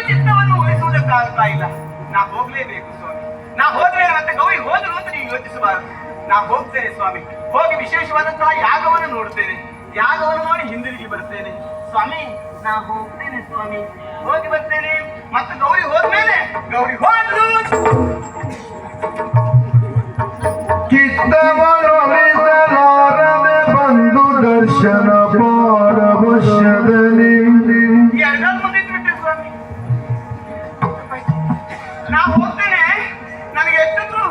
ಚಿತ್ತವನ್ನು ವಹಿಸುವುದಕ್ಕಾಗ್ತಾ ಇಲ್ಲ. ನಾ ಹೋಗ್ಲೇಬೇಕು ಸ್ವಾಮಿ. ನಾ ಹೋದ್ರೆ ಮತ್ತೆ ಗೌರಿ ಹೋದ್ರು ಅಂತ ನೀವು ಯೋಚಿಸಬಾರದು. ನಾ ಹೋಗ್ತೇನೆ ಸ್ವಾಮಿ. ಹೋಗಿ ವಿಶೇಷವಾದಂತಹ ಯಾಗವನ್ನು ನೋಡ್ತೇನೆ. ಯಾಗವನ್ನು ನೋಡಿ ಹಿಂದಿರುಗಿ ಬರ್ತೇನೆ ಸ್ವಾಮಿ. ನಾ ಹೋಗ್ತೇನೆ ಸ್ವಾಮಿ, ಹೋಗಿ ಬರ್ತೇನೆ. ಮತ್ತೆ ಗೌರಿ ಹೋದ್ಮೇಲೆ ಗೌರಿ ಹೋದ್ರು ಕಿತ್ತವರೊಲಿಸಲಾರದೆ ಬಂದು ದರ್ಶನ ಪಾರವಶ್ಯದಲ್ಲಿ ಎರಡಲ್ಲಿ ಮುಂದಿಟ್ಬಿಟ್ಟೆ ಸ್ವಾಮಿ. ನಾ ಹೋಗ್ತೇನೆ. ನನಗೆ ಎಷ್ಟೊಂದು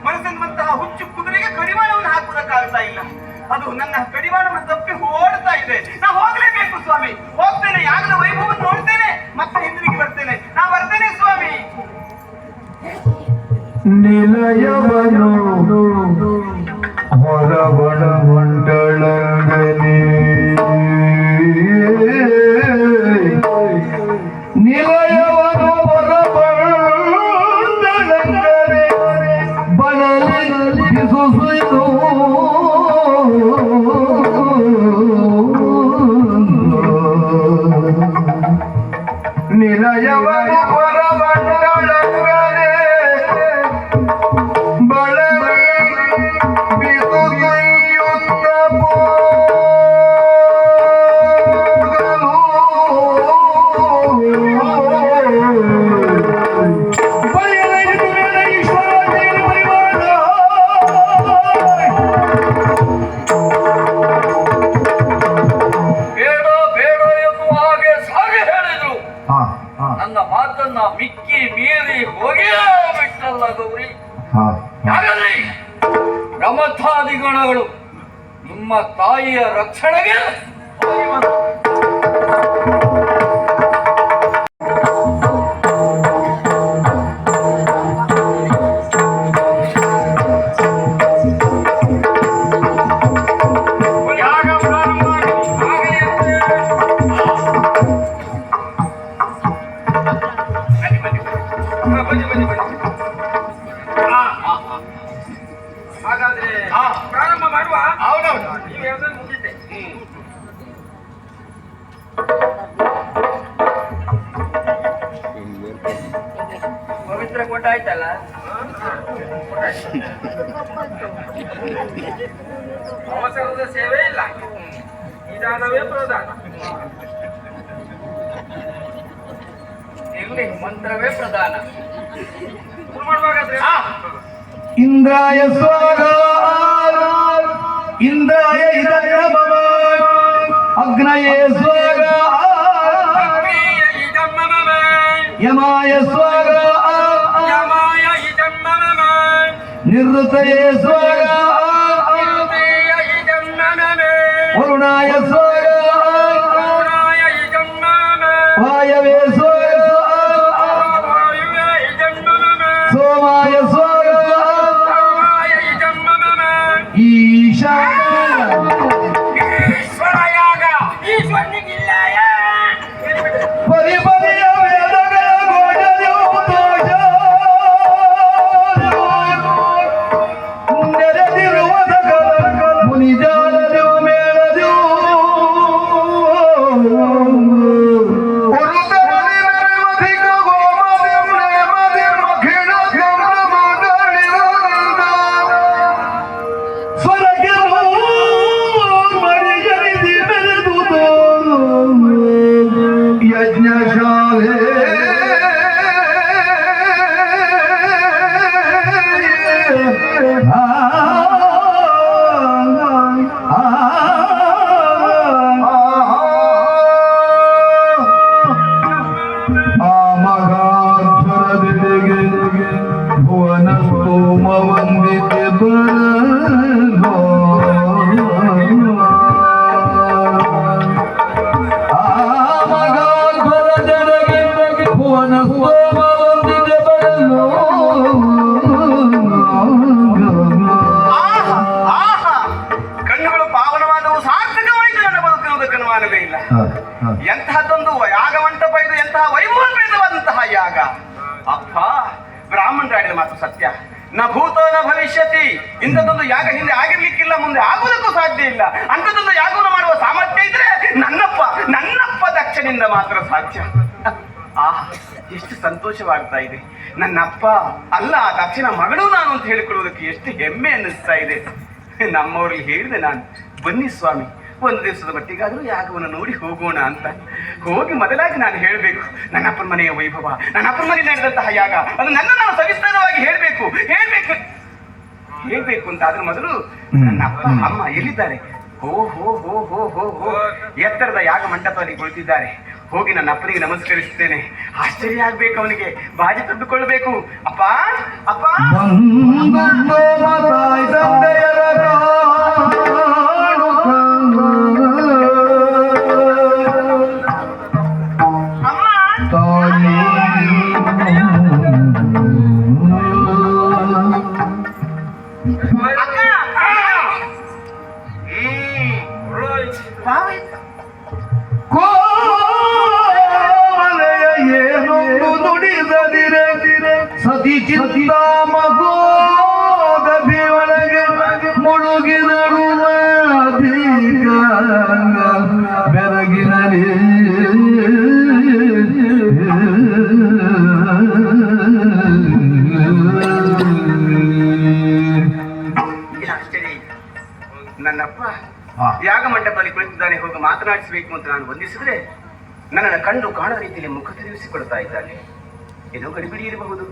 ಮನಸ್ಸನ್ನುವಂತಹ ಹುಚ್ಚು ಕುದುರೆಗೆ ಕಡಿವಾಣವನ್ನು ಹಾಕುವುದಕ್ಕಾಗ್ತಾ ಇಲ್ಲ. ಅದು ನನ್ನ ಕಡಿವಾಣವನ್ನು ತಪ್ಪಿ ಓಡ್ತಾ ಇದೆ. ನಾ ಹೋಗ್ಲೇಬೇಕು ಸ್ವಾಮಿ. ಹೋಗ್ತೇನೆ, ಯಾಗದ ವೈಭವವನ್ನು ನೋಡ್ತೇನೆ, ಮತ್ತೆ ಹಿಂದಿರುಗಿ ಬರ್ತೇನೆ. ನಾ ಬರ್ತೇನೆ ಸ್ವಾಮಿ. ನಿಲಯವನು ಹೊರಬಣ ಮಂಡಳಂಗನೆ ನಿಲಯವನು ಹೊರಬಂಡಳಂಗನೆ ಬಳಲಿ ಸುಸಿದು ನಿಲಯವನು ಹೊರಬಂಡಳಂಗನೆ ನನ್ನ ಮಾತನ್ನ ಮಿಕ್ಕಿ ಮೀರಿ ಹೋಗೇ ಬಿಟ್ಟಲ್ಲ ಗೌರಿ. ಯಾರಲ್ಲಿ ಪ್ರಮಥಾದಿಗಣಗಳು ನಿಮ್ಮ ತಾಯಿಯ ರಕ್ಷಣೆಗೆ ಹಾಗಾದ್ರೆ ಪ್ರಾರಂಭ ಮಾಡುವ. ಹೌದೌದು, ನೀವು ಯಾವ್ದಾದ್ರು ಮುಗಿತೆ. ಪವಿತ್ರ ಕೊಟ್ಟ ಆಯ್ತಲ್ಲ. ಅವಸರದ ಸೇವೆ ಇಲ್ಲ, ನಿಧಾನವೇ ಪ್ರಧಾನ. ಇಲ್ಲಿ ಮಂತ್ರವೇ ಪ್ರಧಾನ. ಮಾಡುವಾಗಾದ್ರೆ ಇಂದ್ರಾಯ ಸ್ವಾಗ ಇಂದ್ರಾಯ ಇದಮ ಅಗ್ನಯೇ ಸ್ವಾಗ ಯಮಾಯ ಸ್ವಾಗ ನಿವೃತ್ತಯೇ ಸ್ವಾಗ ವರುಣಾಯ ಸ್ವಾಗ ವಾಯವೇ ಸ್ವಾಗ ಸೋಮಾಯ ಸ್ವಾಗ ಪರಿಪರಿಯ ವೇದಗಳ ಗೋಜಲು ದೋಷ ನೆರೆದಿರುವ ಸಕಲ ಮುನಿಜಾಲದು ಮೇಳದು ಯಜ್ಞಶಾಲೆ ಆ ಮಗಾಧ್ವರದಿಗೆ ಭುವನ ಸ್ತೋಮ ವಂದಿತೆ ಬರಲೋ ಕಣ್ಣುಗಳು ಪಾವನವಾದವು, ಸಾರ್ಥಕವಾಯಿತು ನನ್ನ ಬದುಕಿರುವುದಕ್ಕೆ ಅನುಮಾನವೇ ಇಲ್ಲ. ಎಂತಹದ್ದೊಂದು ಯಾಗ ಮಂಟಪ ಇದು, ಎಂತಹ ವೈಭವಪೇತವಾದಂತಹ ಯಾಗ. ಅಪ್ಪ, ಬ್ರಾಹ್ಮಣರಾಡಿದ ಮಾತು ಸತ್ಯ. ನ ಭೂತ ನ ಭವಿಷ್ಯತಿ. ಇಂಥದ್ದೊಂದು ಯಾಗ ಹಿಂದೆ ಆಗಿರ್ಲಿಕ್ಕಿಲ್ಲ, ಮುಂದೆ ಆಗುವುದಕ್ಕೂ ಸಾಧ್ಯ ಇಲ್ಲ. ಅಂಥದ್ದೊಂದು ಯಾಗವನ್ನು ಮಾಡುವ ಸಾಮರ್ಥ್ಯ ಇದ್ರೆ ನನ್ನಪ್ಪ ದಕ್ಷನಿಂದ ಮಾತ್ರ ಸಾಧ್ಯ. ಆಹ್, ಎಷ್ಟು ಸಂತೋಷವಾಗ್ತಾ ಇದೆ. ನನ್ನ ಅಪ್ಪ ಅಲ್ಲ, ದಕ್ಷಿಣ ಮಗಳು ನಾನು ಅಂತ ಹೇಳಿಕೊಳ್ಳುವುದಕ್ಕೆ ಎಷ್ಟು ಹೆಮ್ಮೆ ಅನ್ನಿಸ್ತಾ ಇದೆ. ನಮ್ಮವ್ರಿಗೆ ಹೇಳಿದೆ ನಾನು, ಬನ್ನಿ ಸ್ವಾಮಿ, ಒಂದು ದಿವಸದ ಮಟ್ಟಿಗಾದರೂ ಯಾಗವನ್ನು ನೋಡಿ ಹೋಗೋಣ ಅಂತ. ಹೋಗಿ ಮೊದಲಾಗಿ ನಾನು ಹೇಳಬೇಕು ನನ್ನ ಅಪ್ಪನ ಮನೆಯ ವೈಭವ, ನನ್ನ ಅಪ್ಪನ ಮನೆಯಲ್ಲಿ ನಡೆದಂತಹ ಯಾಗ, ಅದು ನಾನು ಸವಿಸ್ತಾರವಾಗಿ ಹೇಳ್ಬೇಕು ಅಂತ. ಅದ್ರ ಮೊದಲು ನನ್ನ ಅಪ್ಪ ಅಮ್ಮ ಎಲ್ಲಿದ್ದಾರೆ? ಹೋ ಹೋ ಹೋ ಹೋ ಹೋ ಹೋ ಎತ್ತರದ ಯಾಗ ಮಂಟಪದಲ್ಲಿ ಕುಳಿತಿದ್ದಾರೆ. ಹೋಗಿ ನನ್ನ ಅಪ್ಪನಿಗೆ ನಮಸ್ಕರಿಸ್ತೇನೆ. ಆಶ್ಚರ್ಯ ಆಗ್ಬೇಕು ಅವನಿಗೆ, ಬಾಜಿ ತಂದುಕೊಳ್ಬೇಕು. ಅಪ್ಪ ಅಪ್ಪ ಸತಿ ಚಿತ್ತ ಮಗೋದಿ ಒಳಗೆ ಮುಳುಗಿದರುವ ಬೆರಗಿನಲ್ಲಿ ನನ್ನಪ್ಪ ಯಾಗ ಮಂಟಪದಲ್ಲಿ ಕುಳಿತಿದ್ದಾನೆ. ಹೋಗಿ ಮಾತನಾಡಿಸಬೇಕು ಅಂತ ನಾನು ವಂದಿಸಿದ್ರೆ ನನ್ನನ್ನು ಕಂಡು ಕಾಣೋ ರೀತಿಯಲ್ಲಿ ಮುಖ ತಿರುಗಿಸಿಕೊಳ್ತಾ ಇದ್ದಾನೆ. ಏನೋ ಗಡಿಬಿಡಿ ಇರಬಹುದು.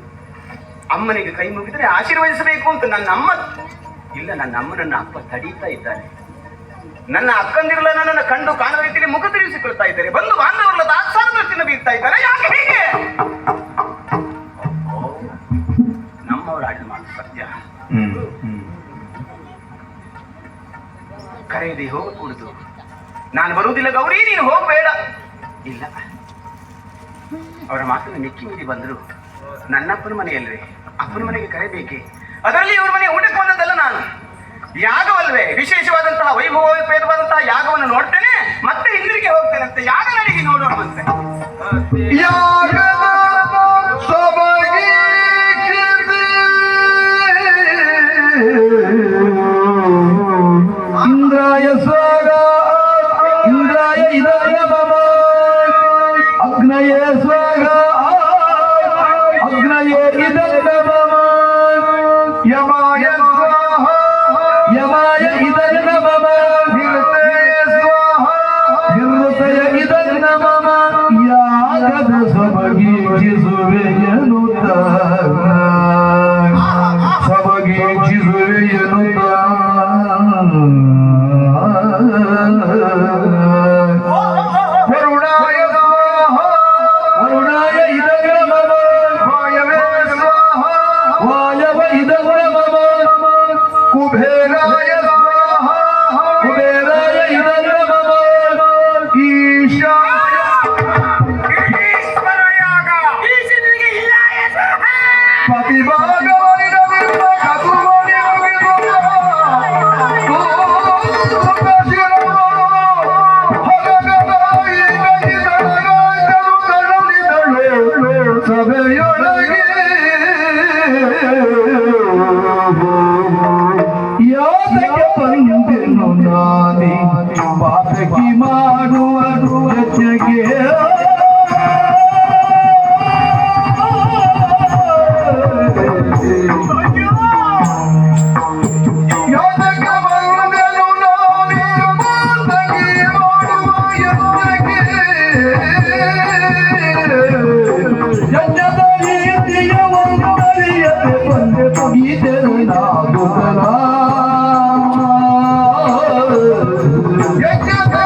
ಅಮ್ಮನಿಗೆ ಕೈ ಮುಗಿದರೆ ಆಶೀರ್ವದಿಸಬೇಕು ಅಂತ ನನ್ನ ಅಮ್ಮನನ್ನ ಅಪ್ಪ ತಡೀತಾ ಇದ್ದಾನೆ. ನನ್ನ ಅಕ್ಕಂದಿರಲ್ಲ ನನ್ನನ್ನು ಕಂಡು ಕಾಣೋ ರೀತಿಯಲ್ಲಿ ಮುಖ ತಿರುಗಿಸಿಕೊಳ್ತಾ ಇದ್ದಾರೆ. ಬಂದು ಬಾಂಧವರಲ್ಲ ದಾಸಾರ ದೃಷ್ಟಿನ ಬೀರ್ತಾ ಇದ್ದಾರೆ. ಯಾಕೆ ಹೀಗೆ? ನಮ್ಮವರ ಆಡಿದ ಮಾತು ಸತ್ಯ. ಕರೆಯದೆ ಹೋಗಕೂಡದು. ನಾನು ಬರುವುದಿಲ್ಲ ಗೌರಿ, ನೀನು ಹೋಗಬೇಡ. ಇಲ್ಲ, ಅವರ ಮಾತನ್ನು ನೆಕ್ಕಿ ಮೀರಿ ಬಂದರು. ನನ್ನಪ್ಪನ ಮನೆಯಲ್ವೇ, ಅಪ್ಪನ ಮನೆಗೆ ಕರೆಬೇಕೆ? ಅದರಲ್ಲಿ ಇವ್ರ ಮನೆ ಊಟಕ್ಕೆ ಬಂದದ್ದಲ್ಲ ನಾನು. ಯಾಗವಲ್ವೇ, ವಿಶೇಷವಾದಂತಹ ವೈಭವೋಪೇತವಾದಂತಹ ಯಾಗವನ್ನು ನೋಡ್ತೇನೆ, ಮತ್ತೆ ಹಿಂದಿರುಗಿ ಹೋಗ್ತೇನೆ ಅಂತ. ಯಾಗ ನಡಿಗೆ ನೋಡೋಣ ಮತ್ತೆ. ಇಂದ್ರಾಯ ಸ್ವಾಗ ಇಂದ್ರಾಯ ಇದಾಯ ಮಮ ಅಗ್ನಯ ಸ್ವಾಗ ಅಗ್ನಯ ಇದಂಡ ಮಮ ಯಮಾಯ ಸ್ವಾಹ ಯಮಾಯ ಇದಂಡ ಮಮ ಗಿರ್ತಯ ಸ್ವಾಹ ಗಿರ್ತಯ ಇದಂಡ ಮಮ ಯಾಗದ ಸಬಗೀಚಿಸುವೆಯನುತ ಸಬಗೀಚಿಸುವೆಯನುತ ವರುಣಾಯ ಸ್ವಾಹ ವರುಣಾಯ ಇದಗ ಮಮ ವಾಯವೇ ಸ್ವಾಹ ವಾಯವ ಇದಗ ಮಮ ಕುಬೇರಾಯ ಸ್ವಾಹ ಕುಬೇರಾಯ ಇದಗ ಮಮ ಈಶಾಯ ಪ್ರತಿಭಾಗವೈರವಿಂದ ಕದುಮಣಿ ಸಭೆಯೊಳಗೆ ಯಾತಕ್ಕೆ ಬಂದೆನು ನಾನೇ ಪಾತಕಿ ಮಾಡುವ ಯಜ್ಞಕ್ಕೆ ಯಾತಕ್ಕೆ ಬಂದೆನು ನಾನೇ ಪಾತಕಿ ಮಾಡುವ ಯಜ್ಞಕ್ಕೆ ಯಜ್ಞದ ರೀತಿಯ ಒಂದು ಅರಿಯದೆ ಬಂದೆ ಗೀತೆನಾಗುತ್ತಲ ಯಜ್ಞದ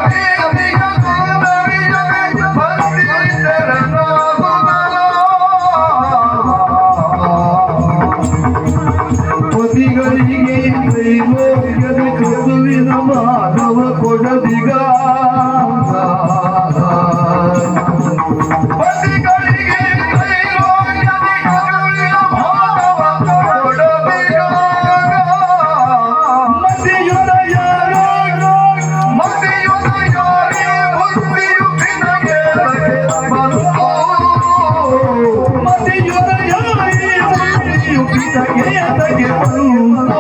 ರೀತಿಯ ಒಂದು ಅರಿಯದೆ ಬಂದಿದ್ದರನಾಗುತ್ತಲ ಪತಿಗಳಿಗೆ ತ್ರೈಲೋಕ್ಯದ ಕಸುವಿನ ಮಾಧವ ಕೊಡದಿಗ ಪತಿಗಳಿಗೆ ತ್ರೈಲೋಕ್ಯದ ಕಸುವಿನ ಮಾಧವ ಕೊಡದಿಗ ಮತಿಯುತ ಯಾರೋ ಮತಿಯುತ ಯಾರೇ ಬುದ್ಧಿಯು ನಿನಗೆ ಬಂತು ಮತಿಯುತ ಯಾರೇ ಬುದ್ಧಿಯು ನಿನಗೆ ಬಂತು.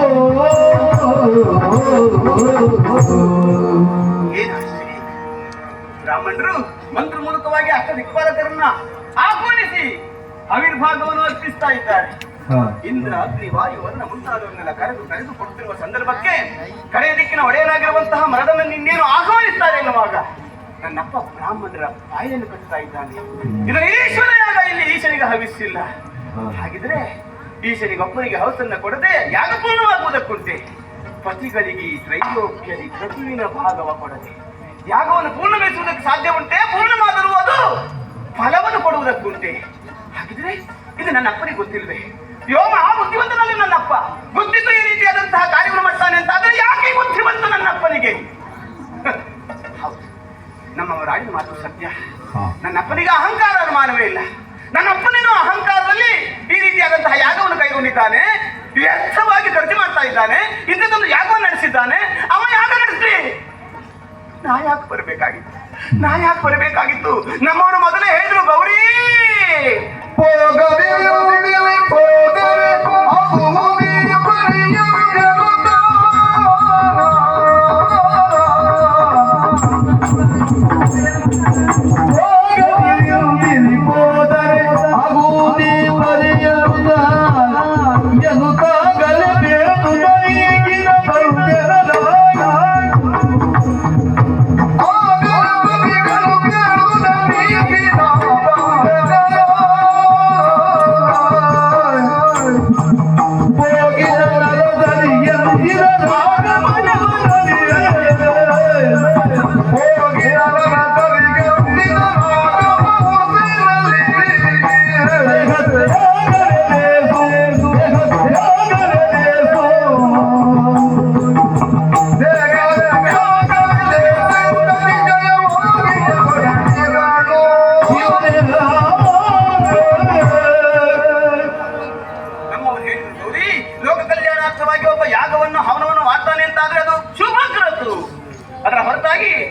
ಬ್ರಾಹ್ಮಣರು ಮಂತ್ರ ಮೂಲಕವಾಗಿ ವಿಶೇಷವಾಗಿ ಅಷ್ಟ ದಿಕ್ಪಾಲಕರನ್ನ ಆಹ್ವಾನಿಸಿ ಆವಿರ್ಭಾಗವನ್ನು ಅರ್ಪಿಸ್ತಾ ಇದ್ದಾರೆ. ಇಂದ್ರ ಅಗ್ನಿ ವಾಯು ವರುಣ ಮುಂತಾದವನ್ನೆಲ್ಲ ಕರೆದು ಕೊಡುತ್ತಿರುವ ಸಂದರ್ಭಕ್ಕೆ ಕಡೆ ದಿಕ್ಕಿನ ಒಡೆಯನಾಗಿರುವಂತಹ ಮರದನ್ನು ಇನ್ನೇನು ಆಹ್ವಾನಿಸ್ತಾರೆ ಎನ್ನುವಾಗ ನನ್ನಪ್ಪ ಬ್ರಾಹ್ಮಣರ ಬಾಯನ್ನು ಕಟ್ತಾ ಇದ್ದಾನೆ. ಇದರ ಈಶ್ವರ ಯಾಗ ಇಲ್ಲಿ ಈಶನಿಗೆ ಹವಿಸಿಲ್ಲ. ಹಾಗಿದ್ರೆ ಈಶನಿಗೆ ಒಬ್ಬರಿಗೆ ಹವಸನ್ನ ಕೊಡದೆ ಯಾಗ ಪೂರ್ಣವಾಗುವುದಕ್ಕುಂಟೆ ಪತಿಗಳಿಗೆ ತ್ರೈಲೋಕ್ಯದಿ ಪ್ರಭುವಿನ ಭಾಗವ ಕೊಡದೆ ಯಾಗವನ್ನು ಪೂರ್ಣಗೊಳಿಸುವುದಕ್ಕೆ ಸಾಧ್ಯ ಉಂಟೆ? ಪೂರ್ಣವಾದರೂ ಅದು ಫಲವನ್ನು ಕೊಡುವುದಕ್ಕುಂಟೆ. ಹಾಗಿದ್ರೆ ಇದು ನನ್ನ ಅಪ್ಪನಿಗೆ ಗೊತ್ತಿಲ್ವೇ? ವ್ಯೋಮ ಬುದ್ಧಿವಂತನಲ್ಲಿ ನನ್ನಪ್ಪ ಗೊತ್ತಿದ್ದು ಈ ರೀತಿಯಾದಂತಹ ಕಾರ್ಯವನ್ನು ಮಾಡ್ತಾನೆ ಅಂತ ಆದ್ರೆ ಯಾಕೆ ಬುದ್ಧಿವಂತ ನನ್ನ ಅಪ್ಪನಿಗೆ? ಹೌದು, ನಮ್ಮವರ ಆಡಿದ ಮಾತು ಸತ್ಯ. ನನ್ನ ಅಪ್ಪನಿಗೆ ಅಹಂಕಾರ ಅನುಮಾನವೇ ಇಲ್ಲ. ನನ್ನ ಅಪ್ಪನೇನು ಅಹಂಕಾರದಲ್ಲಿ ಈ ರೀತಿಯಾದಂತಹ ಯಾಗವನ್ನು ಕೈಗೊಂಡಿದ್ದಾನೆ, ವ್ಯರ್ಥವಾಗಿ ಖರ್ಚು ಮಾಡ್ತಾ ಇದ್ದಾನೆ, ಇಂಥದ್ದೊಂದು ಯಾಗವನ್ನು ನಡೆಸಿದ್ದಾನೆ. ಅವ ಯಾಗ ನಡೆಸಿ ನಾ ಯಾಕೆ ಬರಬೇಕಾಗಿತ್ತು? ನಮ್ಮವರು ಮೊದಲೇ ಹೇಳಿದ್ರು, ಗೌರಿ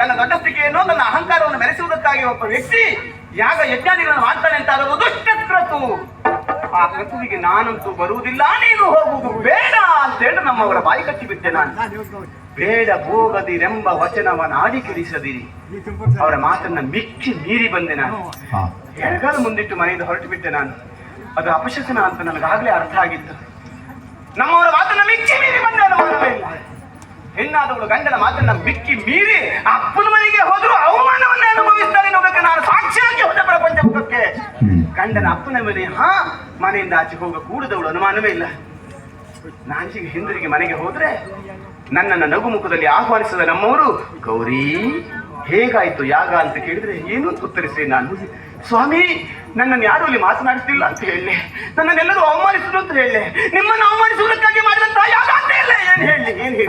ತನ್ನ ದೊಡ್ಡಸ್ತಿಕೆಯನ್ನು ತನ್ನ ಅಹಂಕಾರವನ್ನು ಮೆರೆಸುವುದಕ್ಕಾಗಿ ಒಬ್ಬ ವ್ಯಕ್ತಿ ಯಾಗ ಯಜ್ಞಾದಿಗಳನ್ನು ಮಾಡ್ತಾನೆ ಅಂತ ಅದು ದುಷ್ಟಕ್ರತು. ಆ ಕ್ರತುವಿಗೆ ನಾನಂತೂ ಬರುವುದಿಲ್ಲ, ನೀನು ಹೋಗುವುದು ಬೇಡ ಅಂತೇಳಿ ನಮ್ಮವರ ಬಾಯಿ ಕಟ್ಟಿ ಬಿಟ್ಟೆ ನಾನು. ಬೇಡ ಹೋಗದಿರೆಂಬ ವಚನವನ್ನಾಡಿ ಕೇಳಿಸದಿರಿ. ಅವರ ಮಾತನ್ನ ಮಿಕ್ಕಿ ಮೀರಿ ಬಂದೆ ನಾನು. ಎಡಗಾಲ ಮುಂದಿಟ್ಟು ಮನೆಯಿಂದ ಹೊರಟು ಬಿಟ್ಟೆ ನಾನು. ಅದು ಅಪಶಕನ ಅಂತ ನನಗಾಗಲೇ ಅರ್ಥ ಆಗಿತ್ತು. ನಮ್ಮವರ ಮಾತನ್ನ ಮಿಕ್ಕಿ ಮೀರಿ ಬಂದೆ, ಅನುಮಾನವೇ ಇಲ್ಲ. ಹೆಣ್ಣಾದವಳು ಗಂಡನ ಮಾತನ್ನ ಮಿಕ್ಕಿ ಮೀರಿ ಅಪ್ಪನ ಮನೆಗೆ ಹೋದ್ರು ಅವಮಾನವನ್ನೇ ಅನುಭವಿಸ್ತಾಳೆ ಅನ್ನೋದಕ್ಕೆ ನಾನು ಸಾಕ್ಷಿಯಾಗಿ ಹೋದ ಪ್ರಪಂಚ ಮುಖಕ್ಕೆ. ಗಂಡನ ಅಪ್ಪನ ಮನೆಯಿಂದ ಆಚೆ ಹೋಗ ಕೂಡದವಳು, ಅನುಮಾನವೇ ಇಲ್ಲ. ನಾನೀಗ ಹಿಂದಿರುಗಿ ಮನೆಗೆ ಹೋದ್ರೆ ನನ್ನನ್ನು ನಗುಮುಖದಲ್ಲಿ ಆಹ್ವಾನಿಸಿದ ನಮ್ಮವರು, ಗೌರಿ ಹೇಗಾಯ್ತು ಯಾಗ ಅಂತ ಕೇಳಿದ್ರೆ ಏನು ಅಂತ ಉತ್ತರಿಸಿ ನಾನು, ಸ್ವಾಮಿ ನನ್ನನ್ನು ಯಾರು ಅಲ್ಲಿ ಮಾತನಾಡ್ತಿಲ್ಲ ಅಂತ ಹೇಳಿ, ನನ್ನನ್ನೆಲ್ಲರೂ ಅವಮಾನಿಸಿದ್ರು ಅಂತ ಹೇಳಿ, ನಿಮ್ಮನ್ನು ಅವಮಾನಿಸುವುದಕ್ಕಾಗಿ ಮಾಡಿದಂತಹ ಯಾಗ ಅಂತ ಇಲ್ಲ. ಏನ್ ಹೇಳಿ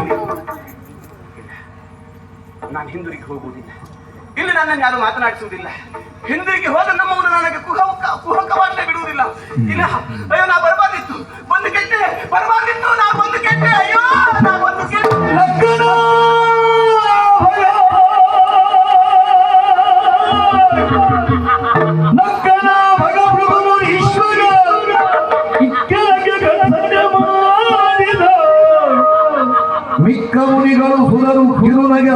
ನಾನು ಹಿಂದಿರುಗಿ ಹೋಗುವುದಿಲ್ಲ. ಇಲ್ಲಿ ನನ್ನನ್ನು ಯಾರು ಮಾತನಾಡಿಸುವುದಿಲ್ಲ. ಹಿಂದಿರುಗಿ ಹೋದ ನಮ್ಮವರು ನನಗೆ ಕುಹಕವಾಗಲೇ ಬಿಡುವುದಿಲ್ಲ. ಇಲ್ಲ, ಅಯ್ಯೋ ನಾ ಬರಬಾರ್ದಿತ್ತು, ಬಂದು ಕೆಟ್ಟೆ, ಬರಬಾರ್ದಿತ್ತು, ನಾ ಬಂದು ಕೆಟ್ಟೆ, ಅಯ್ಯೋ ನಾ ಬಂದು ಕೆಟ್ಟೆ. ಮಿಕ್ಕ ಮುನಿಗಳು ಸುರರು ಕಿರುನಗೆ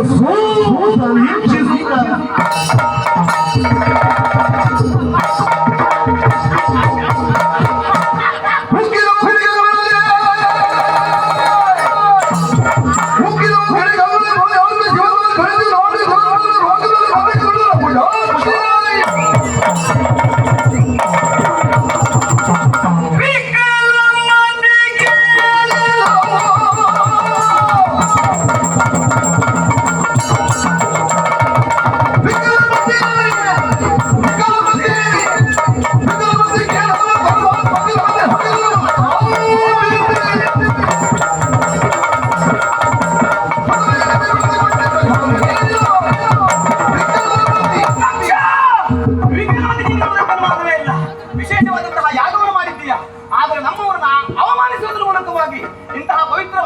ವಿಶೇಷವಾದಂತಹ ಯಾಗವನ್ನು ಮಾಡಿದ್ದೀಯಾ, ಆದರೆ ನಮ್ಮವರನ್ನ ಅವಮಾನಿಸುವುದರ ಮೂಲಕವಾಗಿ ಇಂತಹ ಪವಿತ್ರ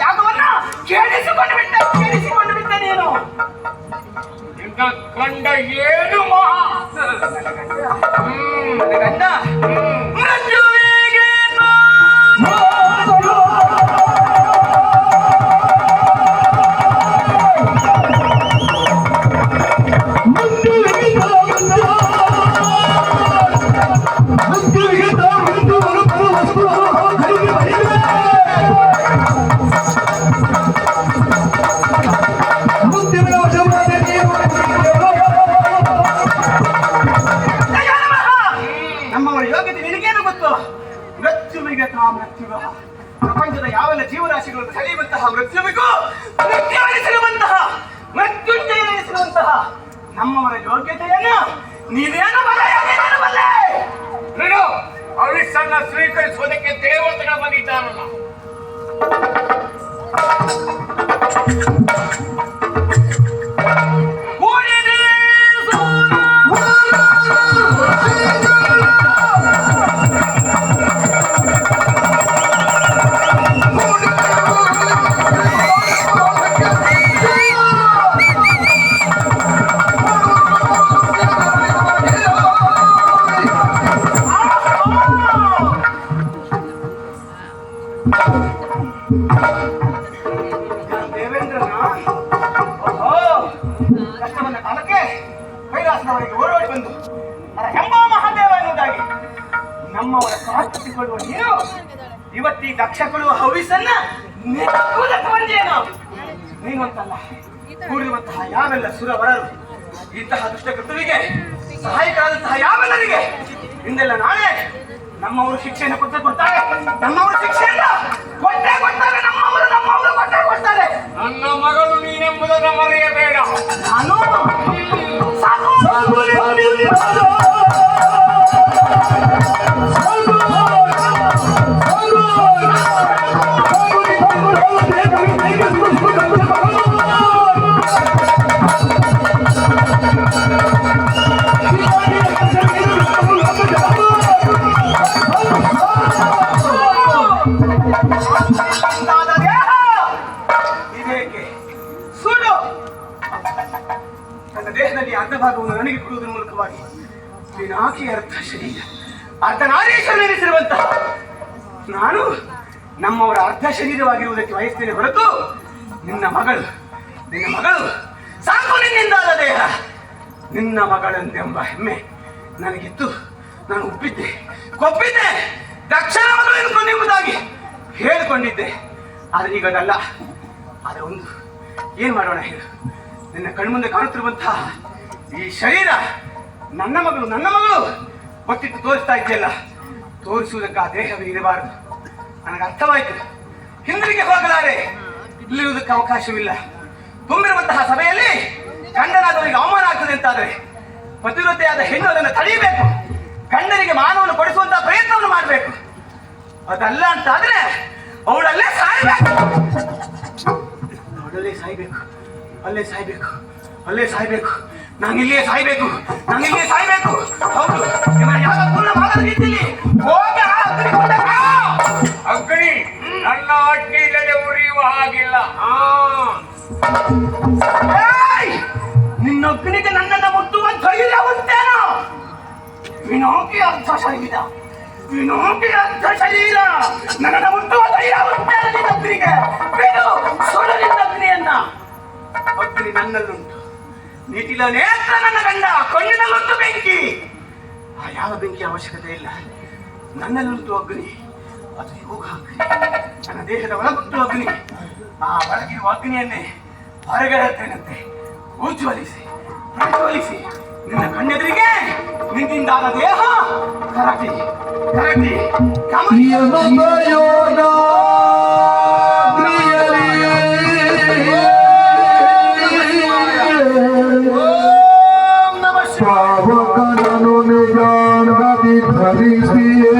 ಯಾಗವನ್ನ ಕೇಳಿಸಿಕೊಂಡು ಬಿಟ್ಟ ನೀನು. ಕಂಡ ಏನು ಮಹಾ ಗಂಡ ಮೃತ್ಯುವಿಗೆ ಮೃತ್ಯುವಿಗೆ ಮೃತ್ಯುಗ ಪ್ರಪಂಚದ ಯಾವೆಲ್ಲ ಜೀವರಾಶಿಗಳನ್ನು ಸೆಳೆಯುವಂತಹ ಮೃತ್ಯುವಿಗೂ ಮೃತ್ಯುವೆನಿಸಿರುವಂತಹ ಮೃತ್ಯುಂಜಯನಿಸಿರುವಂತಹ ನಮ್ಮವರ ಯೋಗ್ಯತೆಯನ್ನು ನೀವೇನು ಬಲ್ಲೆ ನೀನು ಅವಿಸನ್ನ ಸ್ವೀಕರಿಸುವುದಕ್ಕೆ ದೇವತೆಗಳ ಬಂದಿದ್ದಾನಲ್ಲ. ದೇವೇಂದ್ರನ ಕಷ್ಟವನ್ನ ಕಾಲಕ್ಕೆ ಕೈಲಾಸದವರಿಗೆ ಓಡೋಡಿ ಬಂದು ಹೆಂಬ ಮಹಾದೇವ ಎನ್ನುವುದಾಗಿ ನಮ್ಮವರ ಕಾಪಿಸಿಕೊಳ್ಳುವ ನೀನು ಇವತ್ತಿ ದಕ್ಷ ಕೊಡುವ ಹವಿಸನ್ನ ಬಂದೇನು ನೀನು ಅಂತಲ್ಲ ಕೂಡಿರುವಂತಹ ಯಾವೆಲ್ಲ ಸುರವರರು ಇಂತಹ ದುಷ್ಟಕೃತರಿಗೆ ಸಹಾಯಕರಾದಂತಹ ಯಾವೆಲ್ಲರಿಗೆ ಇಂದೆಲ್ಲ ನಾಳೆ ನಮ್ಮವರು ಶಿಕ್ಷೆಯನ್ನು ಕೊಡ್ತಾರೆ ನಮ್ಮವರು ಶಿಕ್ಷೆಯನ್ನ ಕೊಡ್ತಾರೆ ನಮ್ಮವರು ಕೊಡ್ತಾರೆ. ನನ್ನ ಮಗಳು ನೀನೆಂಬುದನ್ನು ಮರೆಯಬೇಡ. ನಾನು ದೇಹದಲ್ಲಿ ಅರ್ಧ ಭಾಗವನ್ನು ನನಗೆ ಕೊಡುವುದರ ಮೂಲಕವಾಗಿ ಪಿನಾಕಿ ಅರ್ಧ ಶರೀರ ಅರ್ಧ ನಾರೀಶ್ವರನೆನಿಸಿರುವಂತಹ ನಾನು ನಮ್ಮವರ ಅರ್ಧ ಶರೀರವಾಗಿರುವುದಕ್ಕೆ ವಹಿಸ್ತೇನೆ ಹೊರತು ನಿನ್ನ ಮಗಳು ಸಾಕು ನಿನ್ನಿಂದಾದ ದೇಹ ನಿನ್ನ ಮಗಳಂತೆಂಬ ಹೆಮ್ಮೆ ನನಗಿತ್ತು. ನಾನು ಕೊಪ್ಪಿದ್ದೆ ದಕ್ಷಿಣ ಮಗಳು ಎನ್ನುವುದಾಗಿ ಹೇಳಿಕೊಂಡಿದ್ದೆ. ಆದರೆ ಈಗ ಅದಲ್ಲ. ಆದರೆ ಒಂದು ಏನ್ ಮಾಡೋಣ ಹೇಳು, ನಿನ್ನ ಕಣ್ಮುಂದೆ ಕಾಣುತ್ತಿರುವಂತಹ ಈ ಶರೀರ ನನ್ನ ಮಗಳು ಒಟ್ಟಿಟ್ಟು ತೋರಿಸ್ತಾ ಇದೆಯಲ್ಲ, ತೋರಿಸುವುದಕ್ಕೆ ಆ ದೇಹವೇ ಇರಬಾರದು. ನನಗೆ ಅರ್ಥವಾಯಿತು. ಹಿಂದಿರುಗಿ ಹೋಗಲಾರೆ, ಇಲ್ಲಿರುವುದಕ್ಕೆ ಅವಕಾಶವಿಲ್ಲ. ತುಂಬಿರುವಂತಹ ಸಭೆಯಲ್ಲಿ ಗಂಡನಾದವರಿಗೆ ಅವಮಾನ ಆಗ್ತದೆ ಅಂತಾದರೆ ಪತಿವ್ರತೆಯಾದ ಹೆಣ್ಣು ಅದನ್ನು ತಡೆಯಬೇಕು. ಗಂಡನಿಗೆ ಮಾನವನ್ನು ಕೊಡಿಸುವಂತಹ ಪ್ರಯತ್ನವನ್ನು ಮಾಡಬೇಕು. ಅದಲ್ಲ ಅಂತಾದ್ರೆ ಅವಳಲ್ಲೇ ಸಾಯ್ಬೇಕು. ಅಲ್ಲೇ ಸಾಯ್ಬೇಕು. ನಾನಿಲ್ಲೇ ಸಾಯ್ಬೇಕು. ಹೌದು, ಯಾವ ಪೂರ್ಣ ಮಾಡದ ರೀತಿಯಲ್ಲಿ ಅಗ್ನಿ ನನ್ನ ಅಗ್ನಿ ಇಲ್ಲದೆ ಉರಿಯುವ ಹಾಗಿಲ್ಲ. ನಿನ್ನ ಅಗ್ನಿಗೆ ನನ್ನನ್ನು ಮುಟ್ಟುವ ಧೈರ್ಯ ಉಂಟೇನೋ? ವಿನೋಕಿ ಅರ್ಧ ಶರೀರ ನನ್ನನ್ನು ಮುಟ್ಟುವ ಧೈರ್ಯ ಉಂಟೇನೋ ನಿನ್ನ ಅಗ್ನಿಗೆ? ಸುಡು ನಿನ್ನ ಅಗ್ನಿಯನ್ನ. ಅಗ್ನಿ ನನ್ನಲ್ಲುಂಟು, ನಿಟಿಲ ನೇತ್ರ ನನ್ನ ಗಂಡ ಕಣ್ಣಿನಲ್ಲುಂಟು ಬೆಂಕಿ. ಆ ಯಾವ ಬೆಂಕಿ ಅವಶ್ಯಕತೆ ಇಲ್ಲ, ನನ್ನಲ್ಲುಂಟು ಅಗ್ನಿ. ಅದು ಯೋಗ ಅಗ್ನಿ, ನನ್ನ ದೇಹದ ಒಳಗುಂಟು ಅಗ್ನಿ. ಆ ಒಳಗಿರುವ ಅಗ್ನಿಯನ್ನೇ ಹೊರಗಡೆ ಉಜ್ವಲಿಸಿ ಪ್ರಜ್ವಲಿಸಿ ನಿನ್ನ ಕಣ್ಣೆದುರಿಗೆ ನಿನ್ನಿಂದಾದ ದೇಹ ಕರಟಿ ಪಾವಕನನು ನಿಜಾನದಿ ಧರಿಸಿಯೇ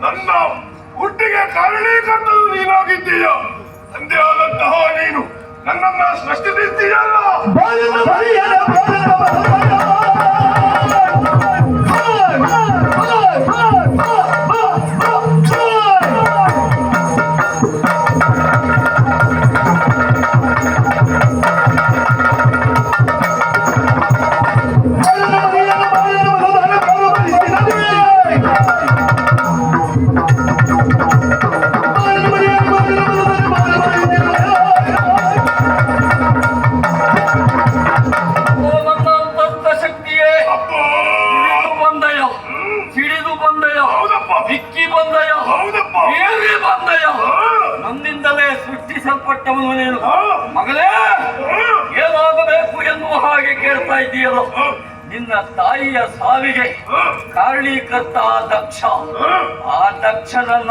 ನನ್ನ ಹುಟ್ಟಿಗೆ ಕಾರಣೀಕರ್ತರು ನೀನಾಗಿದ್ದೀಯ. ತಂದೆ ಆದಂತಹ ನೀನು ನನ್ನನ್ನ ಸೃಷ್ಟಿಸಿದ್ದೀಯಲ್ಲ. ನನ್ನಿಂದಲೇ ಸೃಷ್ಟಿಸಲ್ಪಟ್ಟವನು ನೀನು. ಮಗಳೇ, ಏನಾಗಬೇಕು ಎನ್ನುವ ಹಾಗೆ ಕೇಳ್ತಾ ಇದ್ದೀಯಲ್ಲ. ನಿನ್ನ ತಾಯಿಯ ಸಾವಿಗೆ ಕಾರಣೀಕರ್ತ ದಕ್ಷ. ಆ ದಕ್ಷನನ್ನ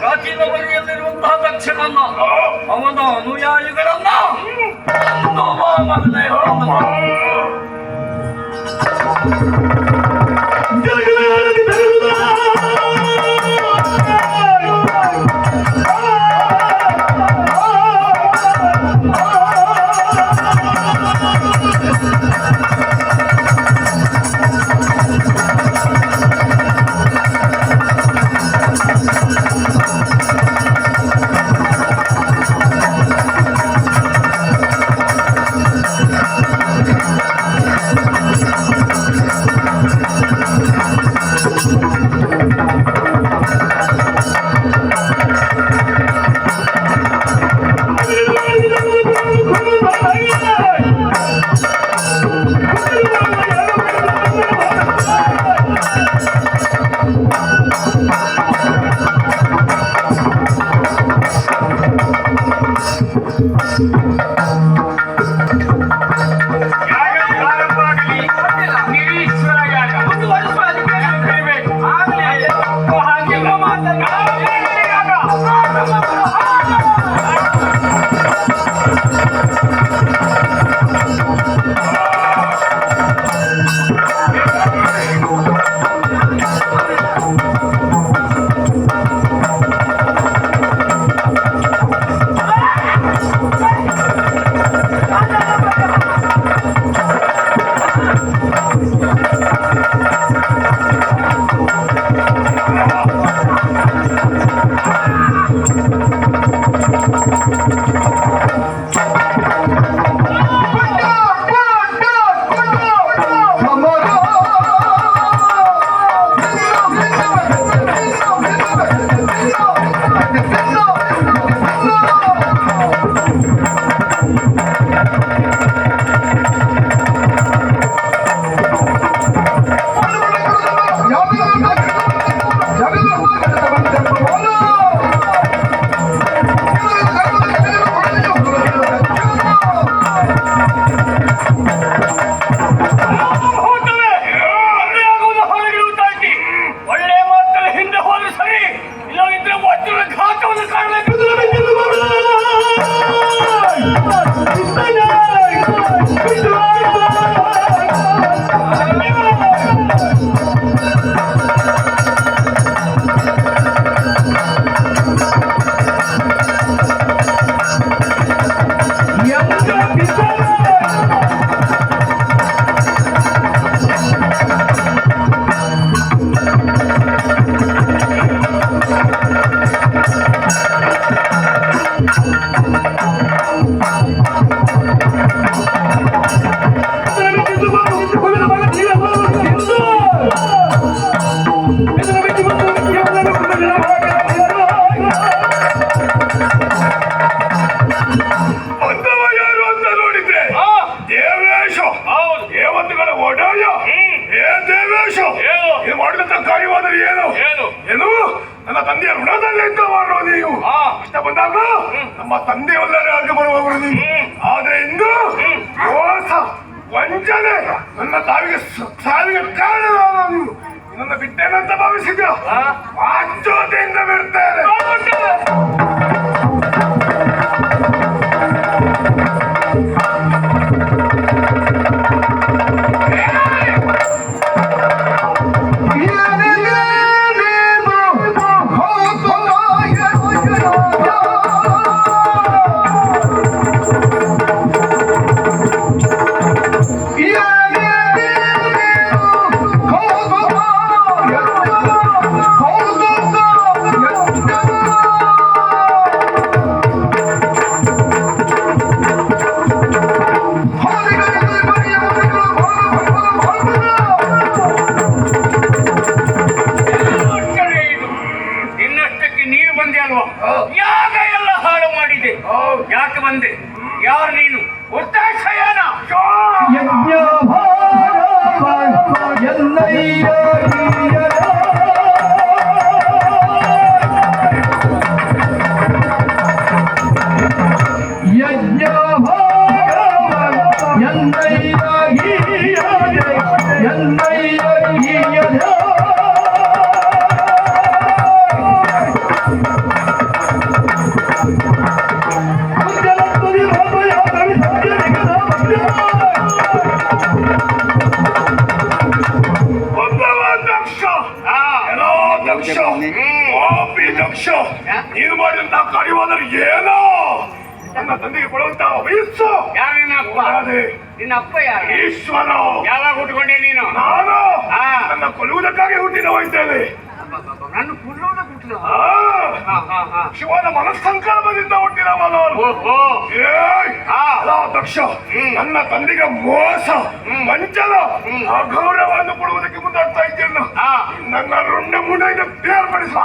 ಪ್ರಾಚೀನ ಬಗೆಯಲ್ಲಿರುವಂತಹ ದಕ್ಷನನ್ನ, ಅವನ ಅನುಯಾಯಿಗಳನ್ನ ಬಂದವ ಯಾರು ಅಂತ ನೋಡಿದ್ರೆ ದೇವೇಶ ದೇವತೆಗಳ ಒಡೆಯ ಏ ದೇವೇಶ ಇದು ಮಾಡಿದಂತ ಕಾರ್ಯವಾದರೆ ಏನು ಏನು ನನ್ನ ತಂದೆಯ ಋಣದಲ್ಲಿ ಇದ್ದ ಮಾಡೋ ನೀವು ಇಷ್ಟ ಬಂದಾಗ ನಮ್ಮ ತಂದೆಯಲ್ಲರೇ ಆಗಿ ಬರುವವರು ನೀವು ಆದ್ರೆ ಇಂದು ಮೋಸ ವಂಚನೆ ನನ್ನ ಸಾವಿಗೆ ಕಾರಣವಾದ ನೀವು ನನ್ನ ಬಿಟ್ಟೇನಂತ ಭಾವಿಸಿದ್ದ ವಾಚೋತೆಯಿಂದ ಬಿಡ್ತೇನೆ. ಯಾಗ ಎಲ್ಲ ಹಾಳು ಮಾಡಿದೆ. ಯಾಕೆ ಬಂದೆ? ಯಾರು ನೀನು? ಉದ್ದೇಶ ಏನ? ನೀನು ಮಾಡಿದಂತಹ ಕಾರ್ಯವಾದರೆ ಏನೋ ನನ್ನ ತಂದೆಗೆ ಕೊಡುವಂತಹ ವಯಸ್ಸು. ಯಾರು ನಿನ್ನ ಅಪ್ಪ? ನಿನ್ನ ಅಪ್ಪ ಯಾರು? ಈಶ್ವರ. ಯಾವಾಗ ಹುಟ್ಟುಕೊಂಡೆ ನೀನು? ನಾನು ನನ್ನ ಕೊಲ್ಲುವುದಕ್ಕಾಗಿ ಹುಟ್ಟಿದವ ಇದ್ದೇನೆ. ನನ್ನ ಕೊಲ್ಲುವುದಕ್ಕೆ ಹುಟ್ಟಿದ? ಶಿವನ ಮನಸ್ಸಂಕಲ್ಪದಿಂದ ಹುಟ್ಟಿದವ ನಾನು. ದಕ್ಷ ನನ್ನ ತಂದೆಗೆ ಮೋಸ ವಂಚನ ಅಗೌರವವನ್ನು ಕೊಡುವುದಕ್ಕೆ ಮುಂದಾಗ್ತಾ ಇದ್ದೇನೆ. ನನ್ನ ರುಂಡ ಮುಂಡೆಯಿಂದ ಬೇರ್ಪಡಿಸ.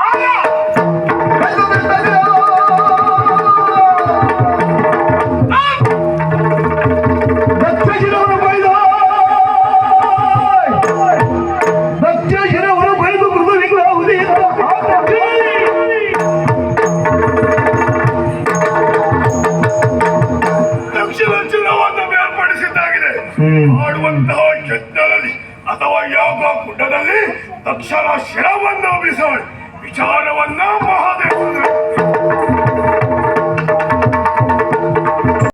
ದಕ್ಷಿಣವನ್ನು ಬೇರ್ಪಡಿಸಿದ್ದಾಗಿದೆ. ಆಡುವಂತಹ ಯಜ್ಞದಲ್ಲಿ ಅಥವಾ ಯಾವ ಗುಡ್ಡದಲ್ಲಿ ದಕ್ಷರ ಶಿರವನ್ನು ಬಿಸಾಡಿ ವಿಚಾರವನ್ನ ಮಹಾದೇವ